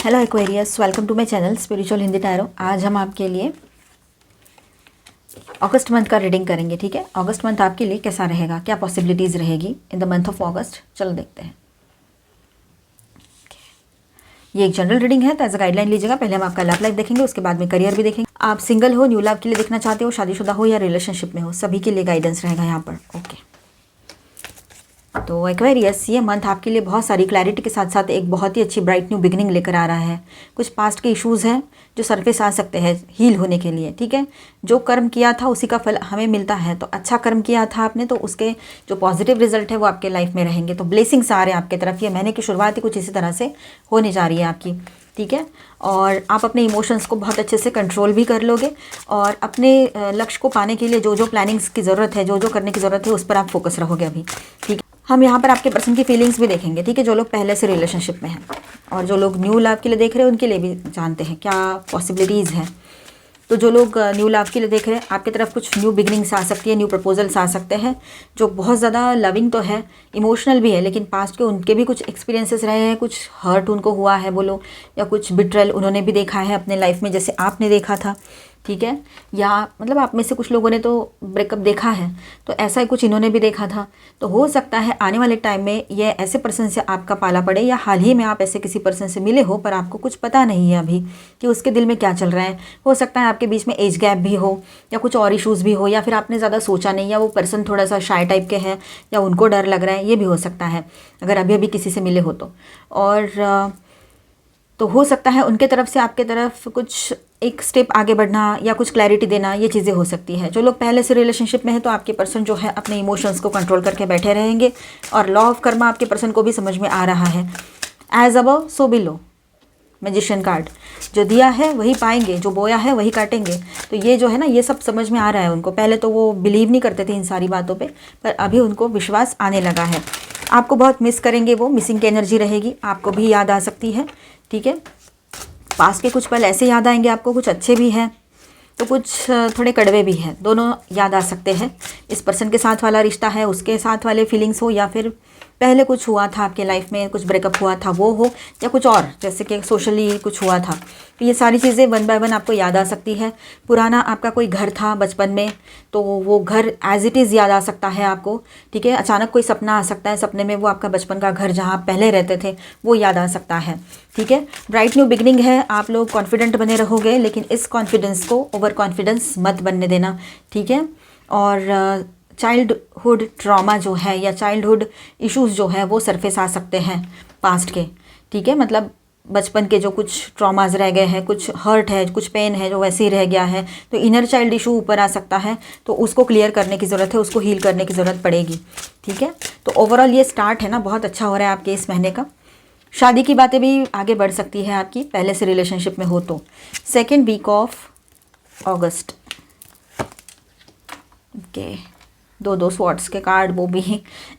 Hello Aquarius, welcome to my channel spiritual Hindi tarot. आज हम आपके लिए अगस्त मंथ का रीडिंग करेंगे। ठीक है, अगस्त मंथ आपके लिए कैसा रहेगा, क्या पॉसिबिलिटीज़ रहेगी इन द मंथ ऑफ अगस्त, चलो देखते हैं। ये एक जनरल रीडिंग है तो एज अ गाइडलाइन लीजिएगा। पहले हम आपका लव लाइफ देखेंगे, उसके बाद में करियर भी देखेंगे। आप सिंगल हो, न्यू लव के लिए देखना चाहते हो, शादीशुदा हो या रिलेशनशिप में हो, सभी के लिए गाइडेंस रहेगा यहाँ पर। ओके, तो एक्वेरियस, ये मंथ आपके लिए बहुत सारी क्लैरिटी के साथ साथ एक बहुत ही अच्छी ब्राइट न्यू बिगिनिंग लेकर आ रहा है। कुछ पास्ट के इश्यूज़ हैं जो सरफेस आ सकते हैं हील होने के लिए। ठीक है, जो कर्म किया था उसी का फल हमें मिलता है। तो अच्छा कर्म किया था आपने तो उसके जो पॉजिटिव रिजल्ट है वो आपके लाइफ में रहेंगे। तो ब्लेसिंग्स आ रहे हैं आपकी तरफ। ये महीने की शुरुआत ही कुछ इसी तरह से होने जा रही है आपकी। ठीक है, और आप अपने इमोशंस को बहुत अच्छे से कंट्रोल भी कर लोगे और अपने लक्ष्य को पाने के लिए जो जो प्लानिंग्स की ज़रूरत है, जो जो करने की ज़रूरत है, उस पर आप फोकस रहोगे अभी। ठीक है, हम यहाँ पर आपके पर्सन की फीलिंग्स भी देखेंगे। ठीक है, जो लोग पहले से रिलेशनशिप में हैं और जो लोग न्यू लव के लिए देख रहे हैं उनके लिए भी जानते हैं क्या पॉसिबिलिटीज़ हैं। तो जो लोग न्यू लव के लिए देख रहे हैं, आपकी तरफ कुछ न्यू बिगनिंग्स आ सकती है, न्यू प्रपोजल्स आ सकते हैं जो बहुत ज़्यादा लविंग तो है, इमोशनल भी है, लेकिन पास्ट के उनके भी कुछ एक्सपीरियंसेस रहे हैं, कुछ हर्ट उनको हुआ है बोलो, या कुछ बिट्रेल उन्होंने भी देखा है अपने लाइफ में जैसे आपने देखा था। ठीक है, या मतलब आप में से कुछ लोगों ने तो ब्रेकअप देखा है, तो ऐसा ही कुछ इन्होंने भी देखा था। तो हो सकता है आने वाले टाइम में ये ऐसे पर्सन से आपका पाला पड़े, या हाल ही में आप ऐसे किसी पर्सन से मिले हो पर आपको कुछ पता नहीं है अभी कि उसके दिल में क्या चल रहा है। हो सकता है आपके बीच में एज गैप भी हो, या कुछ और इश्यूज़ भी हो, या फिर आपने ज़्यादा सोचा नहीं, या वो पर्सन थोड़ा सा शाय टाइप के हैं, या उनको डर लग रहा है, ये भी हो सकता है अगर अभी अभी किसी से मिले हो तो। और तो हो सकता है उनके तरफ से आपके तरफ कुछ एक स्टेप आगे बढ़ना या कुछ क्लैरिटी देना, ये चीज़ें हो सकती है। जो लोग पहले से रिलेशनशिप में है तो आपके पर्सन जो है अपने इमोशंस को कंट्रोल करके बैठे रहेंगे और लॉ ऑफ कर्मा आपके पर्सन को भी समझ में आ रहा है। As above so below, magician card, जो दिया है वही पाएंगे, जो बोया है वही काटेंगे। तो ये जो है ना, ये सब समझ में आ रहा है उनको। पहले तो वो बिलीव नहीं करते थे इन सारी बातों पे, पर अभी उनको विश्वास आने लगा है। आपको बहुत मिस करेंगे, वो मिसिंग की एनर्जी रहेगी, आपको भी याद आ सकती है। ठीक है, पास्ट के कुछ पल ऐसे याद आएंगे आपको, कुछ अच्छे भी हैं तो कुछ थोड़े कड़वे भी हैं, दोनों याद आ सकते हैं। इस पर्सन के साथ वाला रिश्ता है, उसके साथ वाले फीलिंग्स हो, या फिर पहले कुछ हुआ था आपके लाइफ में, कुछ ब्रेकअप हुआ था वो हो, या कुछ और जैसे कि सोशली कुछ हुआ था। तो ये सारी चीज़ें वन बाय वन आपको याद आ सकती है। पुराना आपका कोई घर था बचपन में, तो वो घर एज इट इज़ याद आ सकता है आपको। ठीक है, अचानक कोई सपना आ सकता है, सपने में वो आपका बचपन का घर जहाँ आप पहले रहते थे वो याद आ सकता है। ठीक है, ब्राइट न्यू बिगनिंग है, आप लोग कॉन्फिडेंट बने रहोगे, लेकिन इस कॉन्फिडेंस को ओवर कॉन्फिडेंस मत बनने देना। ठीक है, और चाइल्डहुड ट्रॉमा जो है या चाइल्डहुड इश्यूज़ जो है वो सरफेस आ सकते हैं पास्ट के। ठीक है, मतलब बचपन के जो कुछ ट्रॉमाज रह गए हैं, कुछ हर्ट है, कुछ पेन है जो वैसे ही रह गया है, तो इनर चाइल्ड इशू ऊपर आ सकता है, तो उसको क्लियर करने की ज़रूरत है, उसको हील करने की ज़रूरत पड़ेगी। ठीक है, तो ओवरऑल ये स्टार्ट है ना बहुत अच्छा हो रहा है आपके इस महीने का। शादी की बातें भी आगे बढ़ सकती है आपकी, पहले से रिलेशनशिप में हो तो। Second week of August, okay, दो स्वॉर्ड्स के कार्ड, वो भी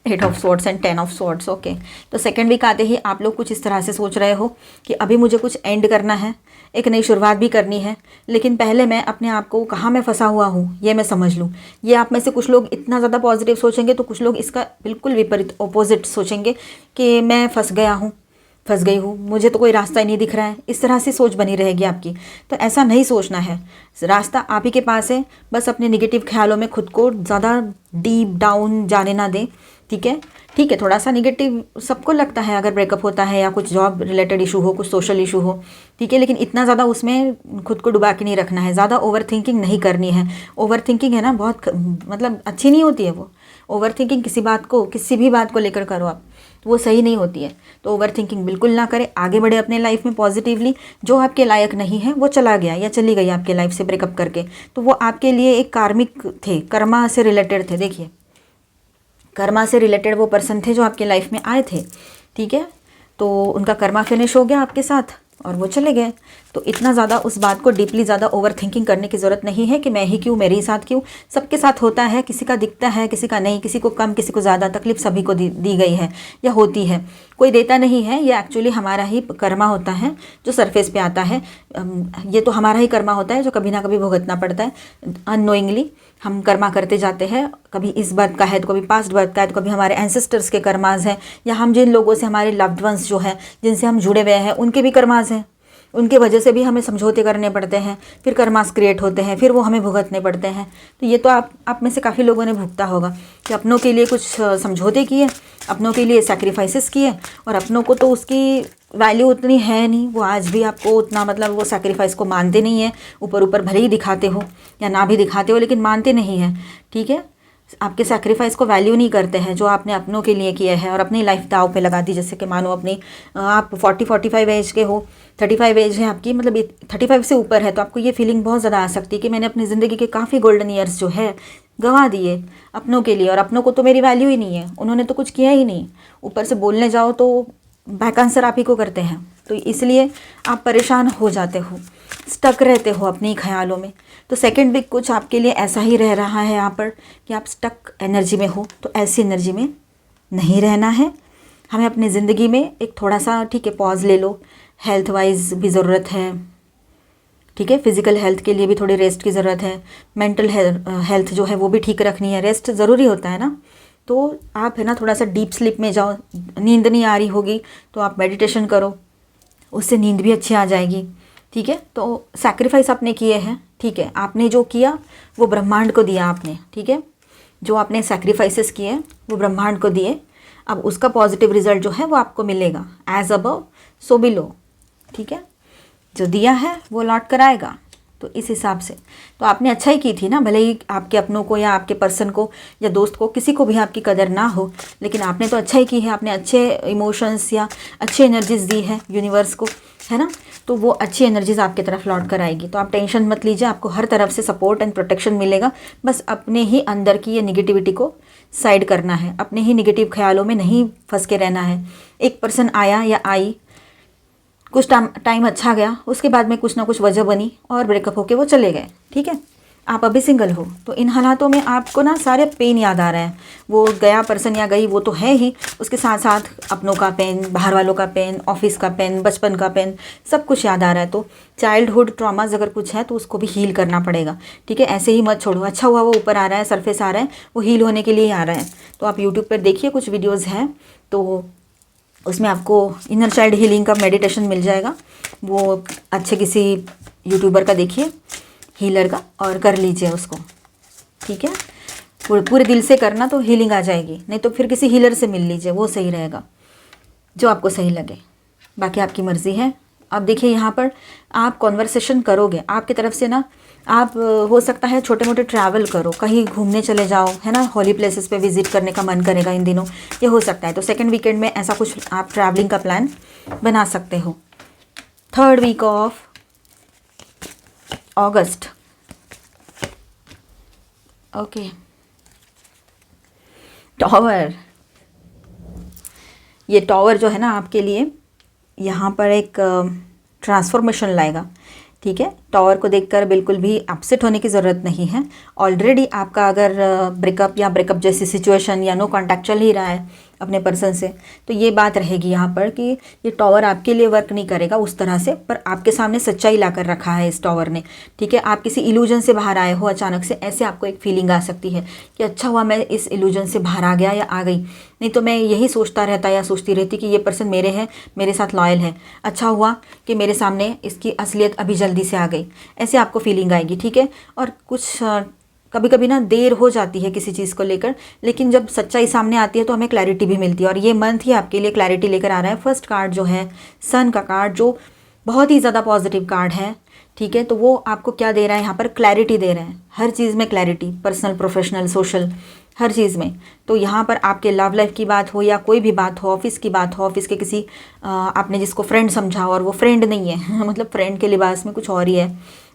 8 of swords and 10 of swords. Okay, तो सेकंड वीक आते ही आप लोग कुछ इस तरह से सोच रहे हो कि अभी मुझे कुछ एंड करना है, एक नई शुरुआत भी करनी है, लेकिन पहले मैं अपने आप को कहाँ मैं फंसा हुआ हूँ ये मैं समझ लूँ। ये आप में से कुछ लोग इतना ज़्यादा पॉजिटिव सोचेंगे, तो कुछ लोग इसका बिल्कुल विपरीत ऑपोजिट सोचेंगे कि मैं फंस गया हूँ, फंस गई हूँ, मुझे तो कोई रास्ता ही नहीं दिख रहा है। इस तरह से सोच बनी रहेगी आपकी। तो ऐसा नहीं सोचना है, रास्ता आप ही के पास है, बस अपने नेगेटिव ख्यालों में खुद को ज़्यादा डीप डाउन जाने ना दें। ठीक है, ठीक है, थोड़ा सा नेगेटिव सबको लगता है अगर ब्रेकअप होता है या कुछ जॉब रिलेटेड इशू हो, कुछ सोशल इशू हो। ठीक है, लेकिन इतना ज़्यादा उसमें खुद को डुबा के नहीं रखना है, ज़्यादा ओवर थिंकिंग नहीं करनी है। ओवर थिंकिंग है ना बहुत मतलब अच्छी नहीं होती है वो। ओवर थिंकिंग किसी बात को, किसी भी बात को लेकर करो आप, तो वो सही नहीं होती है। तो ओवर थिंकिंग बिल्कुल ना करें, आगे बढ़े अपने लाइफ में पॉजिटिवली। जो आपके लायक नहीं है वो चला गया या चली गई आपके लाइफ से ब्रेकअप करके, तो वो आपके लिए एक कार्मिक थे, कर्मा से रिलेटेड थे। देखिए, कर्मा से रिलेटेड वो पर्सन थे जो आपके लाइफ में आए थे। ठीक है, तो उनका कर्मा फिनिश हो गया आपके साथ और वो चले गए। तो इतना ज़्यादा उस बात को डीपली ज़्यादा ओवर थिंकिंग करने की ज़रूरत नहीं है कि मैं ही क्यों, मेरे ही साथ क्यों। सबके साथ होता है, किसी का दिखता है, किसी का नहीं, किसी को कम, किसी को ज़्यादा तकलीफ सभी को दी गई है या होती है। कोई देता नहीं है, ये एक्चुअली हमारा ही कर्मा होता है जो सरफेस पे आता है। ये तो हमारा ही कर्मा होता है जो कभी ना कभी भुगतना पड़ता है। अननोइंगली हम कर्मा करते जाते हैं, कभी इस बर्थ का है तो कभी पास्ट बर्थ का है, तो कभी हमारे एंसेस्टर्स के कर्माज हैं, या हम जिन लोगों से, हमारे लव्ड वंस जो है जिनसे हम जुड़े हुए हैं उनके भी कर्माज हैं। उनके वजह से भी हमें समझौते करने पड़ते हैं, फिर कर्मास क्रिएट होते हैं, फिर वो हमें भुगतने पड़ते हैं। तो ये तो आप में से काफ़ी लोगों ने भुगता होगा कि अपनों के लिए कुछ समझौते किए, अपनों के लिए सैक्रिफाइसेस किए, और अपनों को तो उसकी वैल्यू उतनी है नहीं, वो आज भी आपको उतना मतलब वो सैक्रिफाइस को मानते नहीं है। ऊपर ऊपर भले ही दिखाते हो या ना भी दिखाते हो, लेकिन मानते नहीं हैं, ठीक है। आपके सैक्रिफाइस को वैल्यू नहीं करते हैं जो आपने अपनों के लिए किया है, और अपनी लाइफ दाव पे लगा दी। जैसे कि मानो अपनी आप 40-45 एज के हो, 35 एज है आपकी, मतलब 35 से ऊपर है, तो आपको ये फीलिंग बहुत ज़्यादा आ सकती है कि मैंने अपनी ज़िंदगी के काफ़ी गोल्डन ईयर्स जो है गंवा दिए अपनों के लिए, और अपनों को तो मेरी वैल्यू ही नहीं है, उन्होंने तो कुछ किया ही नहीं। ऊपर से बोलने जाओ तो बैक आंसर आप ही को करते हैं, तो इसलिए आप परेशान हो जाते हो, स्टक रहते हो अपनी ख्यालों में। तो सेकंड वीक कुछ आपके लिए ऐसा ही रह रहा है यहाँ पर कि आप स्टक एनर्जी में हो। तो ऐसी एनर्जी में नहीं रहना है हमें अपनी ज़िंदगी में। एक थोड़ा सा ठीक है पॉज ले लो, हेल्थ वाइज भी ज़रूरत है, ठीक है। फिजिकल हेल्थ के लिए भी थोड़ी रेस्ट की ज़रूरत है, मेंटल हेल्थ जो है वो भी ठीक रखनी है, रेस्ट ज़रूरी होता है ना। तो आप है ना थोड़ा सा डीप स्लीप में जाओ, नींद नहीं आ रही होगी तो आप मेडिटेशन करो, उससे नींद भी अच्छी आ जाएगी, ठीक है। तो सैक्रिफाइस आपने किए हैं, ठीक है, आपने जो किया वो ब्रह्मांड को दिया आपने, ठीक है। जो आपने सैक्रिफाइसेस किए वो ब्रह्मांड को दिए, अब उसका पॉजिटिव रिजल्ट जो है वो आपको मिलेगा। एज अबव सो बिलो, ठीक है। जो दिया है वो लौट कर आएगा। तो इस हिसाब से तो आपने अच्छा ही की थी ना, भले ही आपके अपनों को या आपके पर्सन को या दोस्त को किसी को भी आपकी कदर ना हो, लेकिन आपने तो अच्छा ही की है। आपने अच्छे इमोशंस या अच्छी एनर्जीज दी है यूनिवर्स को, है ना। तो वो अच्छी एनर्जीज आपकी तरफ लौट कर आएगी। तो आप टेंशन मत लीजिए, आपको हर तरफ से सपोर्ट एंड प्रोटेक्शन मिलेगा। बस अपने ही अंदर की ये निगेटिविटी को साइड करना है, अपने ही निगेटिव ख्यालों में नहीं फंस के रहना है। एक पर्सन आया या आई, कुछ टाइम अच्छा गया, उसके बाद में कुछ ना कुछ वजह बनी और ब्रेकअप होके वो चले गए, ठीक है। आप अभी सिंगल हो, तो इन हालातों में आपको ना सारे पेन याद आ रहे हैं। वो गया पर्सन या गई वो तो है ही, उसके साथ साथ अपनों का पेन, बाहर वालों का पेन, ऑफिस का पेन, बचपन का पेन, सब कुछ याद आ रहा है। तो चाइल्डहुड ट्रॉमाज अगर कुछ है तो उसको भी हील करना पड़ेगा, ठीक है। ऐसे ही मत छोड़ो, अच्छा हुआ वो ऊपर आ रहा है, सरफेस आ रहा है, वो हील होने के लिए आ रहा है। तो आप यूट्यूब पर देखिए, कुछ वीडियोज़ हैं तो उसमें आपको इनर चाइल्ड हीलिंग का मेडिटेशन मिल जाएगा। वो अच्छे किसी यूट्यूबर का देखिए, हीलर का, और कर लीजिए उसको, ठीक है। पूरे दिल से करना तो हीलिंग आ जाएगी, नहीं तो फिर किसी हीलर से मिल लीजिए, वो सही रहेगा, जो आपको सही लगे। बाकी आपकी मर्ज़ी है। अब देखिए यहाँ पर आप कॉन्वर्सेशन करोगे, आपकी तरफ से ना आप हो सकता है छोटे मोटे ट्रैवल करो, कहीं घूमने चले जाओ, है ना। हॉली प्लेसेस पे विजिट करने का मन करेगा इन दिनों, ये हो सकता है। तो सेकंड वीकेंड में ऐसा कुछ आप ट्रैवलिंग का प्लान बना सकते हो। Third week of August, okay. Tower, ये टॉवर जो है ना आपके लिए यहाँ पर एक ट्रांसफॉर्मेशन लाएगा, ठीक है। टॉवर को देखकर बिल्कुल भी अपसेट होने की ज़रूरत नहीं है। ऑलरेडी आपका अगर ब्रेकअप या ब्रेकअप जैसी सिचुएशन या नो कॉन्टैक्ट चल ही रहा है अपने पर्सन से, तो ये बात रहेगी यहाँ पर कि ये टॉवर आपके लिए वर्क नहीं करेगा उस तरह से, पर आपके सामने सच्चाई ला कर रखा है इस टॉवर ने, ठीक है। आप किसी इल्यूजन से बाहर आए हो अचानक से, ऐसे आपको एक फीलिंग आ सकती है कि अच्छा हुआ मैं इस इल्यूजन से बाहर आ गया या आ गई, नहीं तो मैं यही सोचता रहता या सोचती रहती कि ये पर्सन मेरे है, मेरे साथ लॉयल है, अच्छा हुआ कि मेरे सामने इसकी असलियत अभी जल्दी से आ गई, ऐसे आपको फीलिंग आएगी, ठीक है। और कुछ कभी कभी ना देर हो जाती है किसी चीज़ को लेकर, लेकिन जब सच्चाई सामने आती है तो हमें क्लैरिटी भी मिलती है, और ये मंथ ही आपके लिए क्लैरिटी लेकर आ रहा है। फर्स्ट कार्ड जो है सन का कार्ड, जो बहुत ही ज़्यादा पॉजिटिव कार्ड है, ठीक है। तो वो आपको क्या दे रहा है यहाँ पर, क्लैरिटी दे रहे हैं, हर चीज़ में क्लैरिटी, पर्सनल, प्रोफेशनल, सोशल, हर चीज़ में। तो यहाँ पर आपके लव लाइफ की बात हो या कोई भी बात हो, ऑफिस की बात हो, ऑफिस के किसी आपने जिसको फ्रेंड समझा और वो फ्रेंड नहीं है मतलब फ्रेंड के लिबास में कुछ और ही है,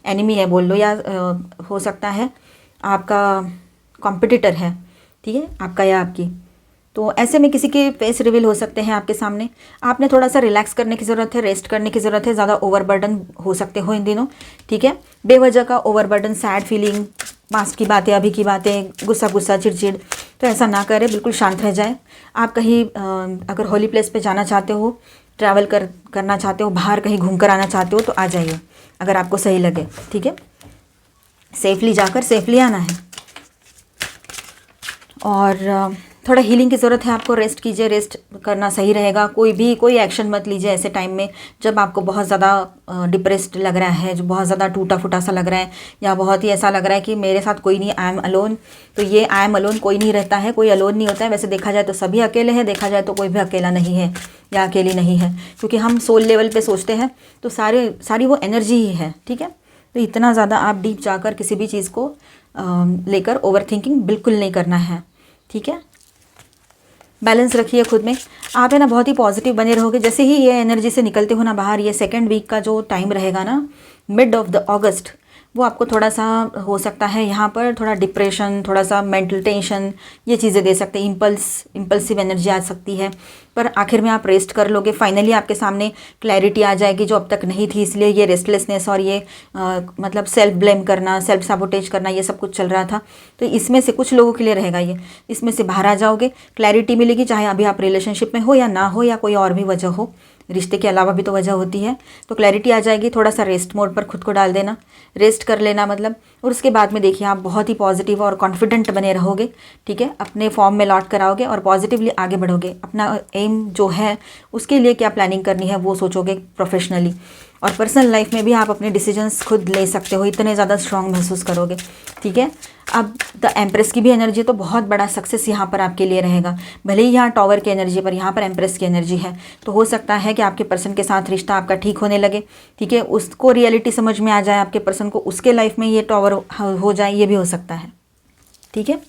एनिमी है बोल लो, या हो सकता है आपका कॉम्पिटिटर है, ठीक है, आपका या आपकी। तो ऐसे में किसी के फेस रिवील हो सकते हैं आपके सामने। आपने थोड़ा सा रिलैक्स करने की ज़रूरत है, रेस्ट करने की ज़रूरत है, ज़्यादा ओवरबर्डन हो सकते हो इन दिनों, ठीक है। बेवजह का ओवरबर्डन, सैड फीलिंग, पास्ट की बातें, अभी की बातें, गुस्सा चिड़चिड़, तो ऐसा ना करें, बिल्कुल शांत रह जाए। आप कहीं अगर हॉली प्लेस पे जाना चाहते हो, ट्रैवल करना चाहते हो, बाहर कहीं घूम कर आना चाहते हो तो आ जाइए, अगर आपको सही लगे, ठीक है। सेफली जाकर सेफली आना है। और थोड़ा हीलिंग की ज़रूरत है आपको, रेस्ट कीजिए, रेस्ट करना सही रहेगा। कोई एक्शन मत लीजिए ऐसे टाइम में जब आपको बहुत ज़्यादा डिप्रेस्ड लग रहा है, जो बहुत ज़्यादा टूटा फूटा सा लग रहा है, या बहुत ही ऐसा लग रहा है कि मेरे साथ कोई नहीं, आई एम अलोन। तो ये आई एम अलोन कोई नहीं रहता है, कोई अलोन नहीं होता है। वैसे देखा जाए तो सभी अकेले हैं, देखा जाए तो कोई भी अकेला नहीं है या अकेली नहीं है, क्योंकि हम सोल लेवल पे सोचते हैं तो सारी वो एनर्जी ही है, ठीक है। तो इतना ज़्यादा आप डीप जाकर किसी भी चीज़ को लेकर ओवर थिंकिंग बिल्कुल नहीं करना है, ठीक है। बैलेंस रखिए खुद में, आप है ना बहुत ही पॉजिटिव बने रहोगे। जैसे ही ये एनर्जी से निकलते हो ना बाहर, ये सेकेंड वीक का जो टाइम रहेगा ना, मिड ऑफ द अगस्त, वो आपको थोड़ा सा हो सकता है यहाँ पर थोड़ा डिप्रेशन, थोड़ा सा मेंटल टेंशन, ये चीज़ें दे सकते हैं। इम्पल्सिव एनर्जी आ सकती है, पर आखिर में आप रेस्ट कर लोगे। फाइनली आपके सामने क्लैरिटी आ जाएगी जो अब तक नहीं थी। इसलिए ये रेस्टलेसनेस और ये मतलब सेल्फ ब्लेम करना, सेल्फ साबोटेज करना, ये सब कुछ चल रहा था। तो इसमें से कुछ लोगों के लिए रहेगा ये, इसमें से बाहर आ जाओगे, क्लैरिटी मिलेगी। चाहे अभी आप रिलेशनशिप में हो या ना हो, या कोई और भी वजह हो, रिश्ते के अलावा भी तो वजह होती है, तो क्लैरिटी आ जाएगी। थोड़ा सा रेस्ट मोड पर खुद को डाल देना, रेस्ट कर लेना मतलब, और उसके बाद में देखिए आप बहुत ही पॉजिटिव और कॉन्फिडेंट बने रहोगे, ठीक है। अपने फॉर्म में लौट कर आओगे और पॉजिटिवली आगे बढ़ोगे। अपना एम जो है उसके लिए क्या प्लानिंग करनी है वो सोचोगे प्रोफेशनली, और पर्सनल लाइफ में भी आप अपने डिसीजंस खुद ले सकते हो, इतने ज़्यादा स्ट्रांग महसूस करोगे, ठीक है। अब द एम्प्रेस की भी एनर्जी, तो बहुत बड़ा सक्सेस यहाँ पर आपके लिए रहेगा। भले ही यहाँ टॉवर की एनर्जी पर यहाँ पर एम्प्रेस की एनर्जी है, तो हो सकता है कि आपके पर्सन के साथ रिश्ता आपका ठीक होने लगे, ठीक है। उसको रियलिटी समझ में आ जाए आपके पर्सन को, उसके लाइफ में ये टॉवर हो जाए, ये भी हो सकता है, ठीक है।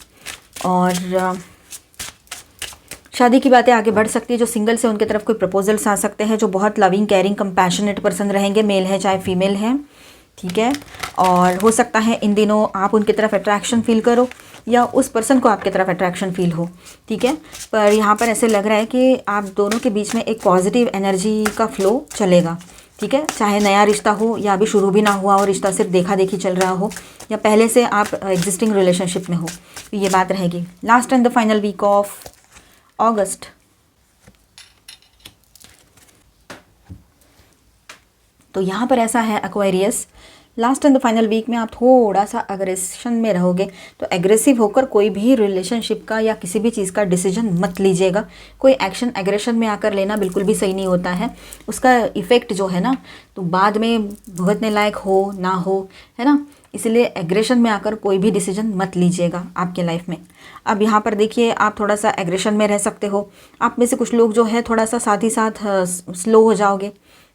और शादी की बातें आगे बढ़ सकती है। जो सिंगल से उनके तरफ कोई प्रपोजल्स आ सकते हैं, जो बहुत लविंग, केयरिंग, कंपैशनेट पर्सन रहेंगे, मेल है चाहे फीमेल है, ठीक है। और हो सकता है इन दिनों आप उनकी तरफ अट्रैक्शन फील करो या उस पर्सन को आपकी तरफ अट्रैक्शन फील हो, ठीक है। पर यहाँ पर ऐसे लग रहा है कि आप दोनों के बीच में एक पॉजिटिव एनर्जी का फ्लो चलेगा, ठीक है। चाहे नया रिश्ता हो या अभी शुरू भी ना हुआ हो रिश्ता, सिर्फ देखा देखी चल रहा हो, या पहले से आप एग्जिस्टिंग रिलेशनशिप में हो, तो ये बात रहेगी। Last and the final week of August, तो यहाँ पर ऐसा है Aquarius, last and the final week में आप थोड़ा सा अग्रेशन में रहोगे। तो एग्रेसिव होकर कोई भी रिलेशनशिप का या किसी भी चीज़ का डिसीजन मत लीजिएगा। कोई एक्शन एग्रेशन में आकर लेना बिल्कुल भी सही नहीं होता है। उसका इफ़ेक्ट जो है ना, तो बाद में भुगतने लायक हो ना हो, है ना। इसलिए एग्रेशन में आकर कोई भी डिसीजन मत लीजिएगा आपके लाइफ में। अब यहाँ पर देखिए आप थोड़ा सा एग्रेशन में रह सकते हो। आप में से कुछ लोग जो है थोड़ा सा साथ ही साथ स्लो हो जाओगे,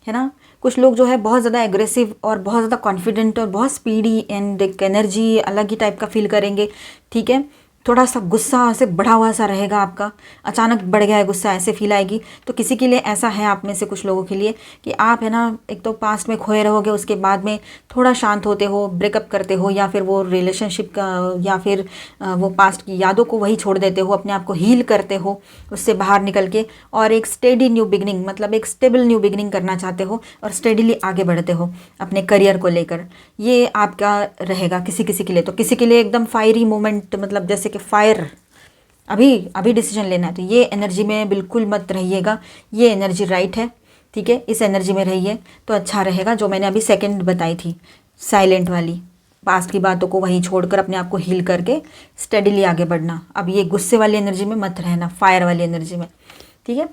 है ना। कुछ लोग जो है बहुत ज़्यादा एग्रेसिव और बहुत ज़्यादा कॉन्फिडेंट और बहुत स्पीडी एंड एक एनर्जी अलग ही टाइप का फील करेंगे, ठीक है। थोड़ा सा गुस्सा से बढ़ा हुआ सा रहेगा आपका, अचानक बढ़ गया है गुस्सा, ऐसे फील आएगी। तो किसी के लिए ऐसा है आप में से कुछ लोगों के लिए कि आप है ना एक तो पास्ट में खोए रहोगे, उसके बाद में थोड़ा शांत होते हो, ब्रेकअप करते हो, या फिर वो रिलेशनशिप का या फिर वो पास्ट की यादों को वही छोड़ देते हो, अपने आप को हील करते हो उससे बाहर निकल के, और एक स्टेडी न्यू बिगनिंग मतलब एक स्टेबल न्यू बिगनिंग करना चाहते हो और स्टेडीली आगे बढ़ते हो अपने करियर को लेकर। ये आपका रहेगा किसी किसी के लिए। तो किसी के लिए एकदम फायरी मोमेंट, मतलब जैसे कि फायर, अभी डिसीजन लेना है, तो ये एनर्जी में बिल्कुल मत रहिएगा। ये एनर्जी राइट है, ठीक है। इस एनर्जी में रहिए तो अच्छा रहेगा। जो मैंने अभी सेकंड बताई थी साइलेंट वाली, पास्ट की बातों को वहीं छोड़कर अपने आप को हील करके स्टडीली आगे बढ़ना। अब ये गुस्से वाली एनर्जी में मत रहना, फायर वाली एनर्जी में, ठीक है।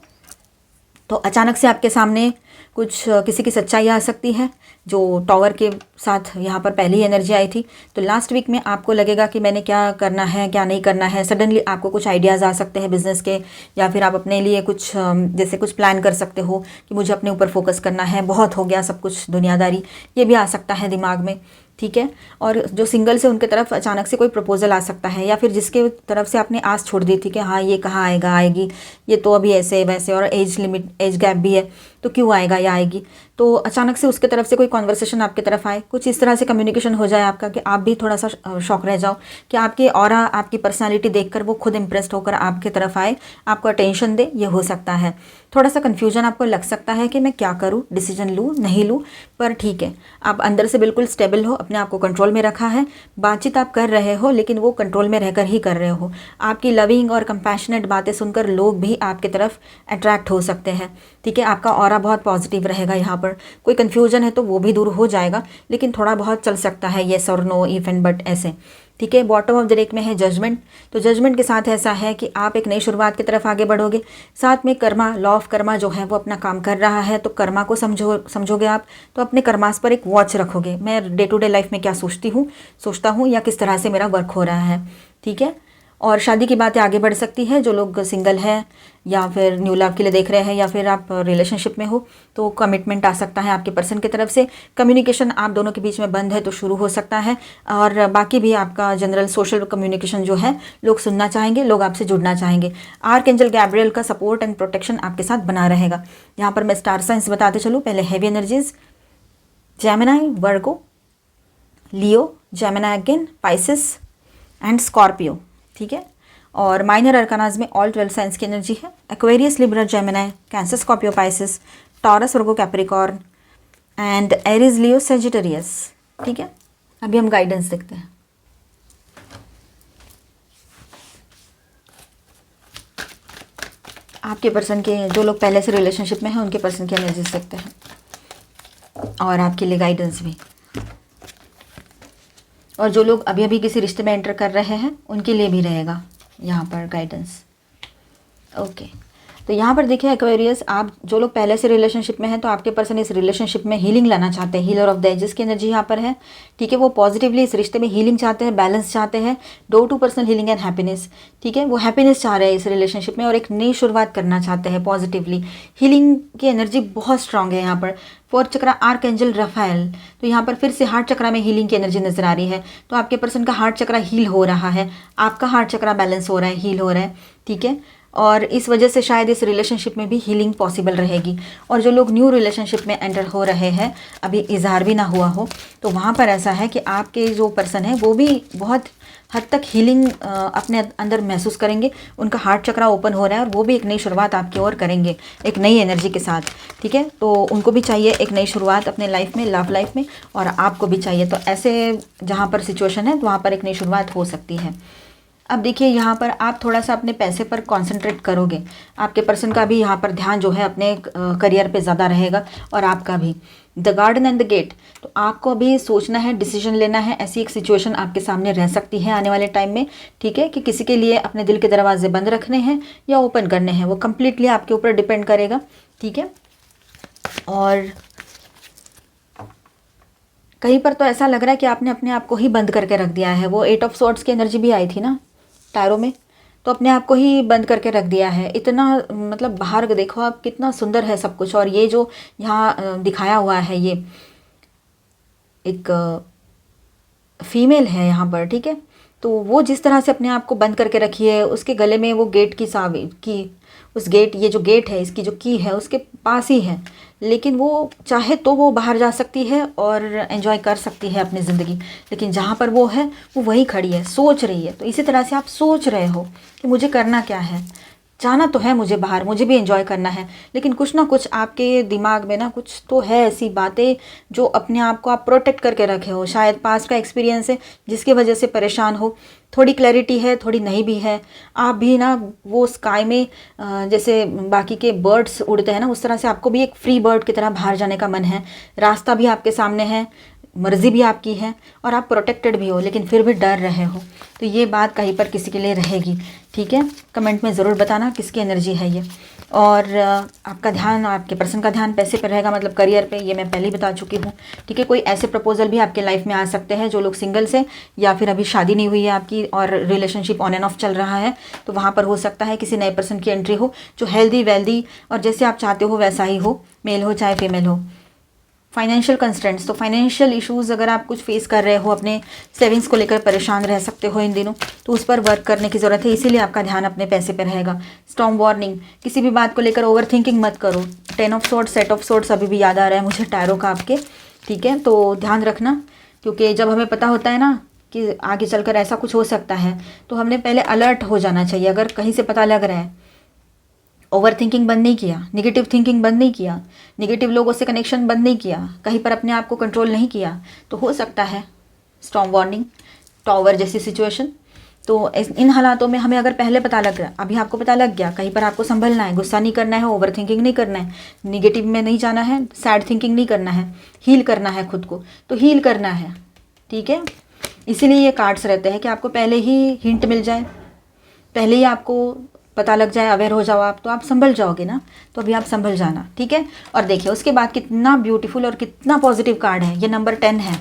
तो अचानक से आपके सामने कुछ किसी की सच्चाई आ सकती है, जो टॉवर के साथ यहाँ पर पहली एनर्जी आई थी। तो लास्ट वीक में आपको लगेगा कि मैंने क्या करना है क्या नहीं करना है। सडनली आपको कुछ आइडियाज़ आ सकते हैं बिजनेस के, या फिर आप अपने लिए कुछ जैसे कुछ प्लान कर सकते हो कि मुझे अपने ऊपर फोकस करना है, बहुत हो गया सब कुछ दुनियादारी, ये भी आ सकता है दिमाग में, ठीक है। और जो सिंगल से उनके तरफ अचानक से कोई प्रपोजल आ सकता है, या फिर जिसके तरफ से आपने आस छोड़ दी थी कि हाँ ये कहाँ आएगा, आएगी, ये तो अभी ऐसे वैसे, और एज लिमिट, एज गैप भी है, तो क्यों आएगा या आएगी। तो अचानक से उसके तरफ से कोई कॉन्वर्सेशन आपकी तरफ आए, कुछ इस तरह से कम्युनिकेशन हो जाए आपका कि आप भी थोड़ा सा शॉक रह जाओ कि आपके ऑरा, आपकी पर्सनालिटी देखकर वो खुद इम्प्रेस्ड होकर आपके तरफ आए, आपको अटेंशन दे, ये हो सकता है। थोड़ा सा कन्फ्यूजन आपको लग सकता है कि मैं क्या करूँ, डिसीजन लूँ नहीं लूँ, पर ठीक है, आप अंदर से बिल्कुल स्टेबल हो, अपने आप को कंट्रोल में रखा है, बातचीत आप कर रहे हो लेकिन वो कंट्रोल में रहकर ही कर रहे हो। आपकी लविंग और कंपैशनेट बातें सुनकर लोग भी आपकी तरफ अट्रैक्ट हो सकते हैं, ठीक है। आपका ऑरा बहुत पॉजिटिव रहेगा। यहाँ पर कोई कन्फ्यूजन है तो वो भी दूर हो जाएगा, लेकिन थोड़ा बहुत चल सकता है येस और नो, इफ एंड बट ऐसे, ठीक है। बॉटम ऑफ द डेक में है जजमेंट। तो जजमेंट के साथ ऐसा है कि आप एक नई शुरुआत की तरफ आगे बढ़ोगे। साथ में कर्मा, लॉ ऑफ कर्मा जो है वो अपना काम कर रहा है, तो कर्मा को समझोगे आप। तो अपने कर्मास पर एक वॉच रखोगे, मैं डे टू डे लाइफ में क्या सोचता हूँ या किस तरह से मेरा वर्क हो रहा है। ठीक है। और शादी की बातें आगे बढ़ सकती है। जो लोग सिंगल हैं या फिर न्यू लव के लिए देख रहे हैं या फिर आप रिलेशनशिप में हो, तो कमिटमेंट आ सकता है आपके पर्सन की तरफ से। कम्युनिकेशन आप दोनों के बीच में बंद है तो शुरू हो सकता है। और बाकी भी आपका जनरल सोशल कम्युनिकेशन जो है, लोग सुनना चाहेंगे, लोग आपसे जुड़ना चाहेंगे। आर्कएंजल गैब्रियल का सपोर्ट एंड प्रोटेक्शन आपके साथ बना रहेगा। यहाँ पर मैं स्टार साइंस बताते चलूँ। पहले heavy energies, Gemini, Virgo, Leo, Gemini again, Pisces and Scorpio. ठीक है। और माइनर अरकानाज में ऑल 12 साइंस की एनर्जी है। Aquarius, Libra, Gemini, cancer, Scorpio, Pisces, taurus, Virgo, Capricorn and Aries, Leo, Sagittarius. ठीक है। अभी हम गाइडेंस देखते हैं। आपके पर्सन के जो लोग पहले से रिलेशनशिप में हैं उनके पर्सन की एनर्जी देखते हैं और आपके लिए गाइडेंस भी। और जो लोग अभी अभी किसी रिश्ते में एंटर कर रहे हैं उनके लिए भी रहेगा यहाँ पर गाइडेंस। ओके। तो यहाँ पर देखिए एक्वेरियस, आप जो लोग पहले से रिलेशनशिप में हैं तो आपके पर्सन इस रिलेशनशिप में हीलिंग लाना चाहते हैं। हीलर ऑफ द एजेस की एनर्जी यहाँ पर है। ठीक है। वो पॉजिटिवली इस रिश्ते में हीलिंग चाहते हैं, बैलेंस चाहते हैं, door to personal healing and happiness. ठीक है। वो हैप्पीनेस चाह रहे हैं इस रिलेशनशिप में और एक नई शुरुआत करना चाहते हैं पॉजिटिवली। हीलिंग की एनर्जी बहुत स्ट्रांग है यहाँ पर। 4th चक्रा, आर्कएंजल रफाएल। तो यहाँ पर फिर से हार्ट चक्रा में हीलिंग की एनर्जी नजर आ रही है। तो आपके पर्सन का हार्ट चक्रा हील हो रहा है, आपका हार्ट चक्रा बैलेंस हो रहा है, हील हो रहा है। ठीक है। और इस वजह से शायद इस रिलेशनशिप में भी हीलिंग पॉसिबल रहेगी। और जो लोग न्यू रिलेशनशिप में एंटर हो रहे हैं, अभी इजहार भी ना हुआ हो, तो वहाँ पर ऐसा है कि आपके जो पर्सन है वो भी बहुत हद तक हीलिंग अपने अंदर महसूस करेंगे। उनका हार्ट चक्रा ओपन हो रहा है और वो भी एक नई शुरुआत आपकी ओर करेंगे एक नई एनर्जी के साथ। ठीक है। तो उनको भी चाहिए एक नई शुरुआत अपने लाइफ में, लव लाइफ में, और आपको भी चाहिए। तो ऐसे जहाँ पर सिचुएशन है तो वहाँ पर एक नई शुरुआत हो सकती है। अब देखिए यहाँ पर आप थोड़ा सा अपने पैसे पर कंसंट्रेट करोगे। आपके पर्सन का भी यहाँ पर ध्यान जो है अपने करियर पे ज़्यादा रहेगा और आपका भी। The garden and the gate, तो आपको अभी सोचना है, डिसीजन लेना है। ऐसी एक सिचुएशन आपके सामने रह सकती है आने वाले टाइम में। ठीक है। कि किसी के लिए अपने दिल के दरवाजे बंद रखने हैं या ओपन करने हैं, वो कम्प्लीटली आपके ऊपर डिपेंड करेगा। ठीक है। और कहीं पर तो ऐसा लग रहा है कि आपने अपने आप को ही बंद करके रख दिया है। वो 8 ऑफ सॉर्ड्स की एनर्जी भी आई थी ना टैरो में, तो अपने आप को ही बंद करके रख दिया है। इतना मतलब बाहर देखो आप, कितना सुंदर है सब कुछ। और ये जो यहाँ दिखाया हुआ है, ये एक फीमेल है यहाँ पर। ठीक है। तो वो जिस तरह से अपने आप को बंद करके रखी है, उसके गले में वो गेट की उस गेट, ये जो गेट है इसकी जो की है उसके पास ही है, लेकिन वो चाहे तो वो बाहर जा सकती है और एंजॉय कर सकती है अपनी ज़िंदगी। लेकिन जहाँ पर वो है वो वहीं खड़ी है, सोच रही है। तो इसी तरह से आप सोच रहे हो कि मुझे करना क्या है, जाना तो है मुझे बाहर, मुझे भी एंजॉय करना है, लेकिन कुछ ना कुछ आपके दिमाग में ना कुछ तो है ऐसी बातें जो अपने आप को आप प्रोटेक्ट करके रखे हो। शायद पास्ट का एक्सपीरियंस है जिसकी वजह से परेशान हो। थोड़ी क्लैरिटी है, थोड़ी नहीं भी है। आप भी ना वो स्काई में जैसे बाकी के बर्ड्स उड़ते हैं ना, उस तरह से आपको भी एक फ्री बर्ड की तरह बाहर जाने का मन है। रास्ता भी आपके सामने है, मर्जी भी आपकी है और आप प्रोटेक्टेड भी हो, लेकिन फिर भी डर रहे हो। तो ये बात कहीं पर किसी के लिए रहेगी। ठीक है। कमेंट में ज़रूर बताना किसकी एनर्जी है ये। और आपका ध्यान, आपके पर्सन का ध्यान पैसे पर रहेगा, मतलब करियर पे, ये मैं पहले ही बता चुकी हूँ। ठीक है। कोई ऐसे प्रपोजल भी आपके लाइफ में आ सकते हैं जो लोग सिंगल से या फिर अभी शादी नहीं हुई है आपकी और रिलेशनशिप ऑन एंड ऑफ चल रहा है, तो वहाँ पर हो सकता है किसी नए पर्सन की एंट्री हो जो हेल्दी वेल्दी और जैसे आप चाहते हो वैसा ही हो, मेल हो चाहे फीमेल हो। फाइनेंशियल कंस्ट्रेंट्स, तो फाइनेंशियल इश्यूज़ अगर आप कुछ फेस कर रहे हो, अपने सेविंग्स को लेकर परेशान रह सकते हो इन दिनों, तो उस पर वर्क करने की ज़रूरत है। इसीलिए आपका ध्यान अपने पैसे पे रहेगा। स्टॉर्म वार्निंग, किसी भी बात को लेकर ओवर थिंकिंग मत करो। 10 of swords, set of swords अभी भी याद आ रहा है मुझे टैरो का आपके। ठीक है। तो ध्यान रखना, क्योंकि जब हमें पता होता है ना कि आगे चलकर ऐसा कुछ हो सकता है, तो हमने पहले अलर्ट हो जाना चाहिए। अगर कहीं से पता लग रहा है, ओवर थिंकिंग बंद नहीं किया, निगेटिव थिंकिंग बंद नहीं किया, निगेटिव लोगों से कनेक्शन बंद नहीं किया, कहीं पर अपने आप को कंट्रोल नहीं किया, तो हो सकता है स्टॉर्म वार्निंग, टॉवर जैसी सिचुएशन। तो इन हालातों में हमें अगर पहले पता लग रहा, अभी आपको पता लग गया, कहीं पर आपको संभलना है, गुस्सा नहीं करना है, ओवर थिंकिंग नहीं करना है, निगेटिव में नहीं जाना है, सैड थिंकिंग नहीं करना है, हील करना है खुद को, तो हील करना है। ठीक है। इसीलिए ये कार्ड्स रहते हैं कि आपको पहले ही हिंट मिल जाए, पहले ही आपको पता लग जाए, अवेयर हो जाओ आप, तो आप संभल जाओगे ना। तो अभी आप संभल जाना, ठीक है। और देखिए उसके बाद कितना ब्यूटीफुल और कितना पॉजिटिव कार्ड है, ये नंबर 10 है।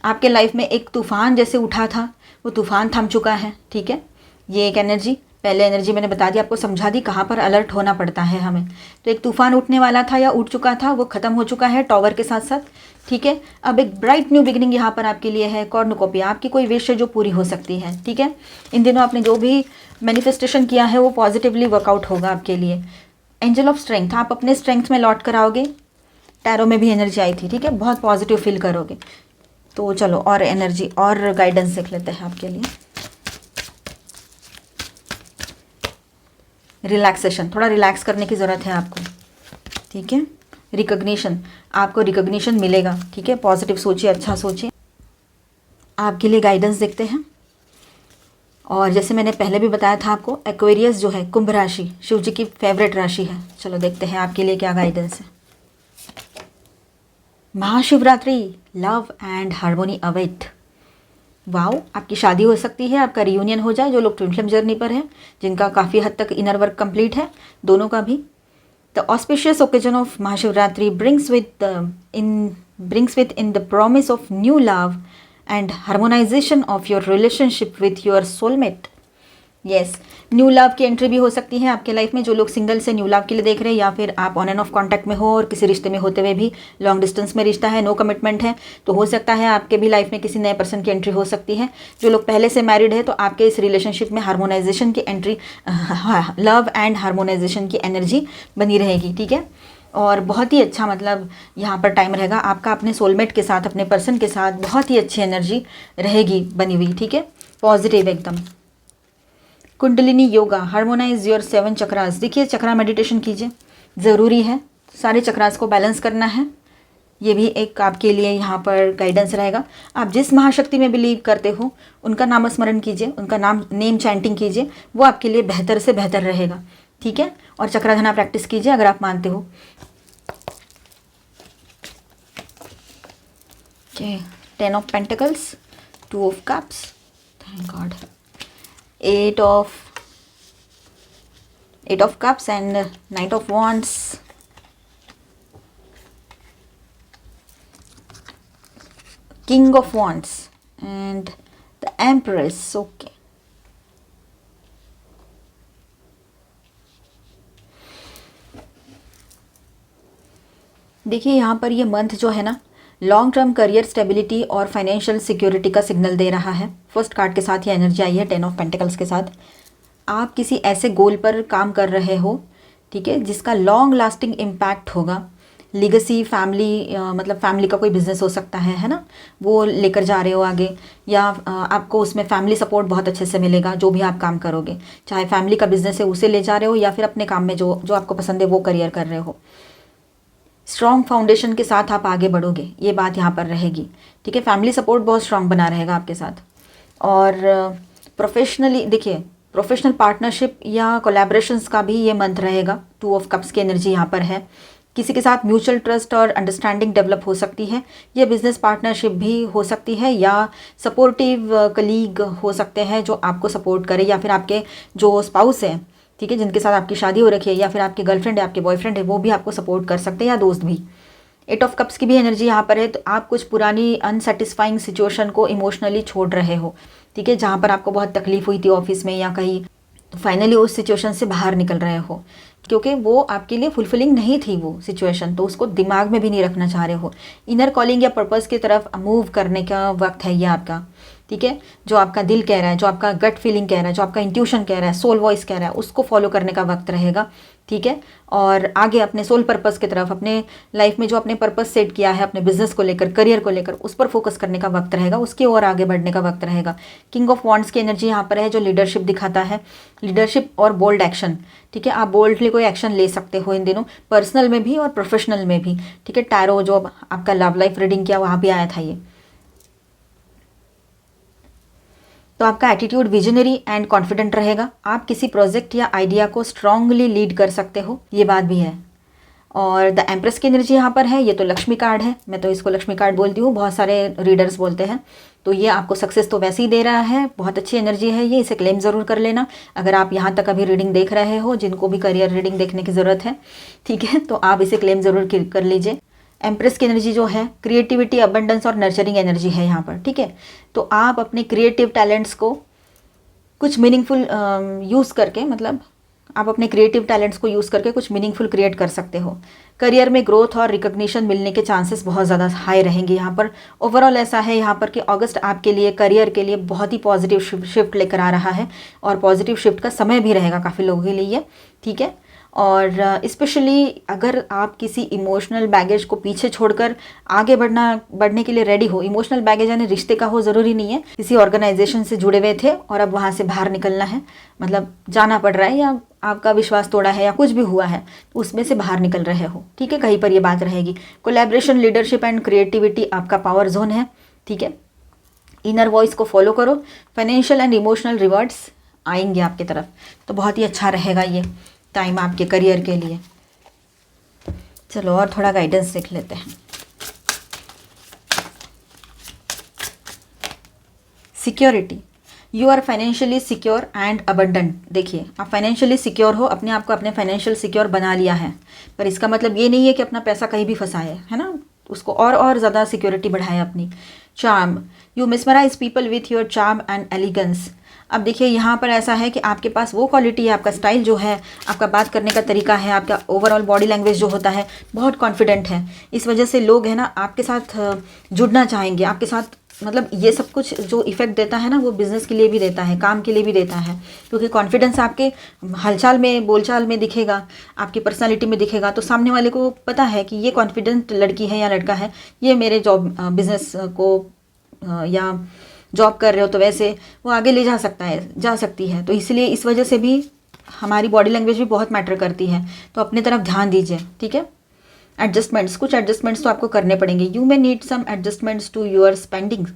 आपके लाइफ में एक तूफान जैसे उठा था, वो तूफान थम चुका है, ठीक है। ये एक एनर्जी, पहले एनर्जी मैंने बता दी, आपको समझा दी कहाँ पर अलर्ट होना पड़ता है हमें। तो एक तूफान उठने वाला था या उठ चुका था, वो ख़त्म हो चुका है टॉवर के साथ साथ, ठीक है। अब एक ब्राइट न्यू बिगिनिंग यहाँ पर आपके लिए है। कॉर्नुकोपिया, आपकी कोई विश है जो पूरी हो सकती है, ठीक है। इन दिनों आपने जो भी मैनिफेस्टेशन किया है वो पॉजिटिवली वर्कआउट होगा आपके लिए। एंजल ऑफ स्ट्रेंथ, आप अपने स्ट्रेंथ में लौट कर आओगे। टैरो में भी एनर्जी आई थी, ठीक है, बहुत पॉजिटिव फील करोगे। तो चलो और एनर्जी और गाइडेंस देख लेते हैं आपके लिए। रिलैक्सेशन, थोड़ा रिलैक्स करने की ज़रूरत है आपको, ठीक है। रिकग्निशन, आपको रिकग्निशन मिलेगा, ठीक है। पॉजिटिव सोचिए, अच्छा सोचिए। आपके लिए गाइडेंस देखते हैं। और जैसे मैंने पहले भी बताया था आपको, एक्वेरियस जो है, कुंभ राशि शिव जी की फेवरेट राशि है। चलो देखते हैं आपके लिए क्या गाइडेंस है। Mahashivratri, love and harmony await. Wow, आपकी शादी हो सकती है, आपका रियूनियन हो जाए, जो लोग ट्विन फ्लेम जर्नी पर हैं, जिनका काफ़ी हद तक इनर वर्क कंप्लीट है, दोनों का भी। The auspicious occasion of Mahashivratri brings with in the promise of new love and harmonization of your relationship with your soulmate. Yes, new love की एंट्री भी हो सकती है आपके लाइफ में। जो लोग सिंगल से न्यू लव के लिए देख रहे हैं, या फिर आप ऑन एंड ऑफ कांटेक्ट में हो और किसी रिश्ते में होते हुए भी लॉन्ग डिस्टेंस में रिश्ता है, नो कमिटमेंट है, तो हो सकता है आपके भी लाइफ में किसी नए पर्सन की एंट्री हो सकती है। जो लोग पहले से मैरिड है, तो आपके इस रिलेशनशिप में हार्मोनाइजेशन की एंट्री, लव एंड हार्मोनाइजेशन की एनर्जी बनी रहेगी, ठीक है। और बहुत ही अच्छा, मतलब यहाँ पर टाइम रहेगा आपका अपने सोलमेट के साथ, अपने पर्सन के साथ बहुत ही अच्छी एनर्जी रहेगी बनी हुई, ठीक है, पॉजिटिव एकदम। Kundalini yoga, harmonise your 7 chakras. देखिए चक्रा मेडिटेशन कीजिए, ज़रूरी है, सारे चक्रास को बैलेंस करना है। ये भी एक आपके लिए यहाँ पर गाइडेंस रहेगा। आप जिस महाशक्ति में बिलीव करते हो उनका नाम स्मरण कीजिए, उनका नेम चैंटिंग कीजिए, वो आपके लिए बेहतर से बेहतर रहेगा, ठीक है। और चक्राधना प्रैक्टिस कीजिए अगर आप मानते हो। Okay, 10 of pentacles, 2 of cups, thank God, 8 of cups and Knight of Wands, King of Wands and the Empress. Okay, देखिए यहाँ पर ये मंथ जो है ना, लॉन्ग टर्म करियर स्टेबिलिटी और फाइनेंशियल सिक्योरिटी का सिग्नल दे रहा है। फर्स्ट कार्ड के साथ ये एनर्जी आई है, 10 ऑफ पेंटिकल्स के साथ। आप किसी ऐसे गोल पर काम कर रहे हो, ठीक है, जिसका लॉन्ग लास्टिंग इम्पैक्ट होगा। लीगेसी, फैमिली, मतलब फैमिली का कोई बिजनेस हो सकता है ना, वो लेकर जा रहे हो आगे, या आपको उसमें फैमिली सपोर्ट बहुत अच्छे से मिलेगा जो भी आप काम करोगे। चाहे फैमिली का बिजनेस है उसे ले जा रहे हो, या फिर अपने काम में जो जो आपको पसंद है वो करियर कर रहे हो। स्ट्रॉन्ग फाउंडेशन के साथ आप आगे बढ़ोगे, ये बात यहाँ पर रहेगी, ठीक है। फैमिली सपोर्ट बहुत स्ट्रॉन्ग बना रहेगा आपके साथ। और प्रोफेशनली देखिए, प्रोफेशनल पार्टनरशिप या कोलैबोरेशंस का भी ये मंथ रहेगा। 2 ऑफ कप्स की एनर्जी यहाँ पर है। किसी के साथ म्यूचुअल ट्रस्ट और अंडरस्टैंडिंग डेवलप हो सकती है। ये बिजनेस पार्टनरशिप भी हो सकती है, या सपोर्टिव कलीग हो सकते हैं जो आपको सपोर्ट करे, या फिर आपके जो स्पाउस हैं, ठीक है, जिनके साथ आपकी शादी हो रखी है, या फिर आपके गर्लफ्रेंड है, आपके बॉयफ्रेंड है, वो भी आपको सपोर्ट कर सकते हैं, या दोस्त भी। 8 ऑफ कप्स की भी एनर्जी यहाँ पर है। तो आप कुछ पुरानी अनसेटिस्फाइंग सिचुएशन को इमोशनली छोड़ रहे हो, ठीक है, जहाँ पर आपको बहुत तकलीफ हुई थी ऑफिस में या कहीं, फाइनली उस सिचुएशन से बाहर निकल रहे हो, क्योंकि वो आपके लिए फुलफिलिंग नहीं थी वो सिचुएशन, तो उसको दिमाग में भी नहीं रखना चाह रहे हो। इनर कॉलिंग या पर्पस की तरफ मूव करने का वक्त है ये आपका, ठीक है। जो आपका दिल कह रहा है, जो आपका गट फीलिंग कह रहा है, जो आपका इंट्यूशन कह रहा है, सोल वॉइस कह रहा है, उसको फॉलो करने का वक्त रहेगा, ठीक है। और आगे अपने सोल पर्पस की तरफ, अपने लाइफ में जो अपने पर्पस सेट किया है, अपने बिजनेस को लेकर, करियर को लेकर, उस पर फोकस करने का वक्त रहेगा, उसकी ओर आगे बढ़ने का वक्त रहेगा। किंग ऑफ वॉन्ड्स की एनर्जी यहाँ पर है, जो लीडरशिप दिखाता है, लीडरशिप और बोल्ड एक्शन, ठीक है। आप बोल्डली कोई एक्शन ले सकते हो इन दिनों, पर्सनल में भी और प्रोफेशनल में भी, ठीक है। टैरो जो आपका लव लाइफ रीडिंग किया वहाँ भी आया था ये। तो आपका एटीट्यूड विजनरी एंड कॉन्फिडेंट रहेगा। आप किसी प्रोजेक्ट या आइडिया को स्ट्रांगली लीड कर सकते हो, ये बात भी है। और द एम्प्रेस की एनर्जी यहाँ पर है, ये तो लक्ष्मी कार्ड है, मैं तो इसको लक्ष्मी कार्ड बोलती हूँ, बहुत सारे रीडर्स बोलते हैं। तो ये आपको सक्सेस तो वैसे ही दे रहा है, बहुत अच्छी एनर्जी है ये, इसे क्लेम ज़रूर कर लेना अगर आप यहाँ तक अभी रीडिंग देख रहे हो, जिनको भी करियर रीडिंग देखने की ज़रूरत है, ठीक है, तो आप इसे क्लेम ज़रूर कर लीजिए। एम्प्रेस की एनर्जी जो है क्रिएटिविटी, अबंडेंस और नर्चरिंग एनर्जी है यहाँ पर, ठीक है। तो आप अपने क्रिएटिव टैलेंट्स को कुछ मीनिंगफुल यूज़ करके, मतलब आप अपने क्रिएटिव टैलेंट्स को यूज़ करके कुछ मीनिंगफुल क्रिएट कर सकते हो। करियर में ग्रोथ और रिकॉग्निशन मिलने के चांसेस बहुत ज़्यादा हाई रहेंगे यहाँ पर। ओवरऑल ऐसा है यहाँ पर कि अगस्त आपके लिए करियर के लिए बहुत ही पॉजिटिव शिफ्ट लेकर आ रहा है, और पॉजिटिव शिफ्ट का समय भी रहेगा काफ़ी लोगों के लिए, ठीक है। और स्पेशली अगर आप किसी इमोशनल बैगेज को पीछे छोड़कर आगे बढ़ने के लिए रेडी हो, इमोशनल बैगेज यानी रिश्ते का हो, ज़रूरी नहीं है, किसी ऑर्गेनाइजेशन से जुड़े हुए थे और अब वहाँ से बाहर निकलना है, मतलब जाना पड़ रहा है, या आपका विश्वास तोड़ा है, या कुछ भी हुआ है, तो उसमें से बाहर निकल रहे हो, ठीक है, कहीं पर ये बात रहेगी। कोलैबोरेशन, लीडरशिप एंड क्रिएटिविटी आपका पावर जोन है, ठीक है। इनर वॉइस को फॉलो करो, फाइनेंशियल एंड इमोशनल रिवॉर्ड्स आएंगे आपकी तरफ, तो बहुत ही अच्छा रहेगा ये टाइम आपके करियर के लिए। चलो और थोड़ा गाइडेंस देख लेते हैं। Security, you are financially secure and abundant. देखिए, आप फाइनेंशियली सिक्योर हो, अपने आप को अपने फाइनेंशियल सिक्योर बना लिया है, पर इसका मतलब ये नहीं है कि अपना पैसा कहीं भी फंसाए, है ना, उसको और ज़्यादा सिक्योरिटी बढ़ाए अपनी। Charm, you mesmerise people with your charm and elegance. अब देखिए यहाँ पर ऐसा है कि आपके पास वो क्वालिटी है, आपका स्टाइल जो है, आपका बात करने का तरीका है, आपका ओवरऑल बॉडी लैंग्वेज जो होता है, बहुत कॉन्फिडेंट है। इस वजह से लोग है ना आपके साथ जुड़ना चाहेंगे, आपके साथ, मतलब ये सब कुछ जो इफेक्ट देता है ना, वो बिजनेस के लिए भी देता है, काम के लिए भी देता है, क्योंकि कॉन्फिडेंस आपके हलचाल में, बोलचाल में दिखेगा, आपकी पर्सनालिटी में दिखेगा, तो सामने वाले को पता है कि ये कॉन्फिडेंट लड़की है या लड़का है, ये मेरे जॉब बिजनेस को या जॉब कर रहे हो तो वैसे वो आगे ले जा सकती है। तो इसलिए इस वजह से भी हमारी बॉडी लैंग्वेज भी बहुत मैटर करती है, तो अपने तरफ ध्यान दीजिए, ठीक है। एडजस्टमेंट्स, कुछ एडजस्टमेंट्स तो आपको करने पड़ेंगे। You may need some adjustments to your spending,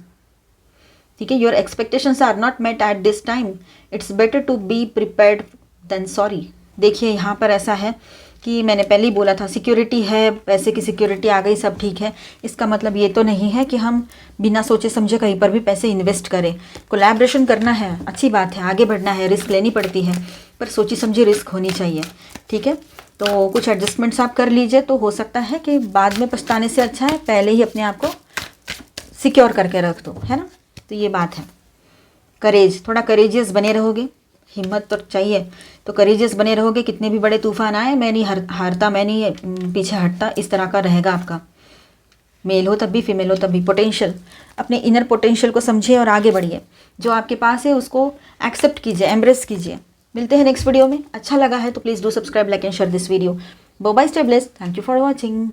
ठीक है। Your expectations are not met at this time, it's better to be prepared than sorry. देखिए यहाँ पर ऐसा है कि मैंने पहले ही बोला था, सिक्योरिटी है, पैसे की सिक्योरिटी आ गई, सब ठीक है, इसका मतलब ये तो नहीं है कि हम बिना सोचे समझे कहीं पर भी पैसे इन्वेस्ट करें। कोलैबोरेशन करना है, अच्छी बात है, आगे बढ़ना है, रिस्क लेनी पड़ती है, पर सोची समझी रिस्क होनी चाहिए, ठीक है। तो कुछ एडजस्टमेंट्स आप कर लीजिए, तो हो सकता है कि बाद में पछताने से अच्छा है पहले ही अपने आप को सिक्योर करके रख दो, है ना। तो ये बात है। करेज, थोड़ा करेजियस बने रहोगे, हिम्मत तो चाहिए, तो करेजियस बने रहोगे, कितने भी बड़े तूफान आए मैं नहीं हारता, मैं नहीं पीछे हटता, इस तरह का रहेगा आपका। मेल हो तब भी, फीमेल हो तब भी। पोटेंशियल, अपने इनर पोटेंशियल को समझिए और आगे बढ़िए, जो आपके पास है उसको एक्सेप्ट कीजिए, एम्ब्रेस कीजिए। मिलते हैं नेक्स्ट वीडियो में। अच्छा लगा है तो please do subscribe, like and share this video. Bye bye, stay blessed, thank you for watching.